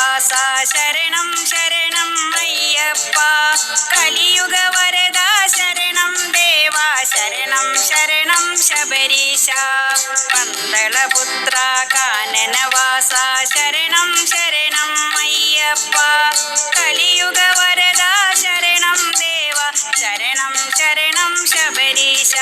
കാനനവാസ ശരണം ശരണം അയ്യപ്പ. കലിയുഗ വരദ ശരണം ദേവ ശരണം ശരണം ശബരീശ. പന്തളപുത്ര കാനനവാസ ശരണം ശരണം അയ്യപ്പ. കലിയുഗ വരദ ശരണം ദേവ ശരണം ശരണം ശബരീശ.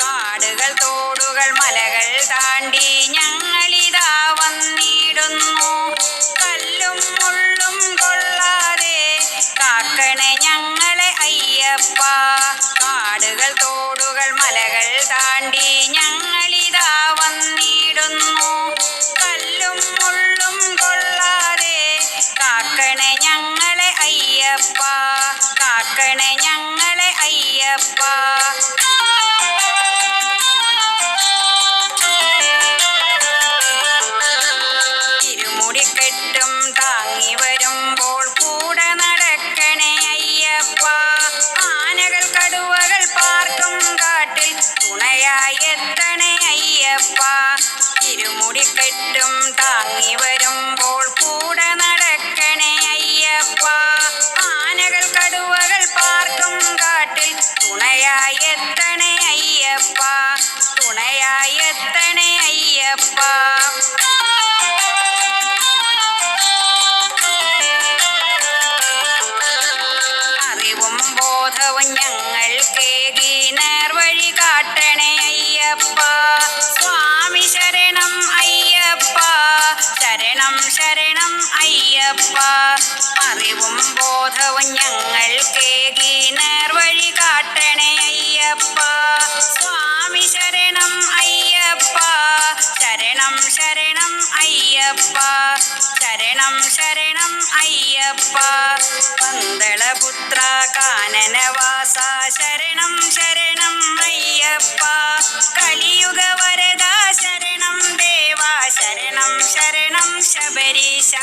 കാടുകൾ തോടുകൾ മലകൾ താണ്ടി ഞങ്ങളിതാ വന്നിടുന്നു. കല്ലും മുള്ളും കൊള്ളാതെ കാക്കണേ ഞങ്ങളെ അയ്യപ്പ. കാടുകൾ തോടുകൾ മലകൾ താണ്ടി ഞങ്ങളിതാ വന്നിടുന്നു. കല്ലും മുള്ളും കൊള്ളാതെ കാക്കണേ ഞങ്ങളെ അയ്യപ്പ. കാക്കണേ ഞങ്ങളെ അയ്യപ്പ. ഇരുമുടിക്കെട്ടും താങ്ങി വരുമ്പോൾ കൂടെ നടക്കണേ അയ്യപ്പ. ആനകൾ കടുവകൾ പാർക്കും കാട്ടിൽ തുണയായി എത്തണേ അയ്യപ്പ. ഇരുമുടിക്കെട്ടും താങ്ങി വരുമ്പോൾ കൂടെ നടക്കണേ അയ്യപ്പ. ആനകൾ കടുവകൾ പാർക്കും കാട്ടിൽ തുണയായി എത്തണേ അയ്യപ്പ. തുണയായി എത്തണേ അയ്യപ്പ. അറിവും ബോധവും ഞങ്ങൾക്കേകി നേർവഴി കാട്ടണേ അയ്യപ്പ. സ്വാമി ശരണം അയ്യപ്പ. ശരണം ശരണം അയ്യപ്പ. അറിവും ബോധവും ഞങ്ങൾക്കേകി നേർവഴി കാട്ടണേ അയ്യപ്പ. സ്വാമി ശരണം അയ്യപ്പ. ശരണം ശരണം അയ്യപ്പ. ശരണം ശരണം അയ്യപ്പ. പന്തളപുത്ര കാനനവാസ ശരണം ശരണം അയ്യപ്പ. കലിയുഗ വരദ ശരണം ദേവ ശരണം ശരണം ശബരീശ.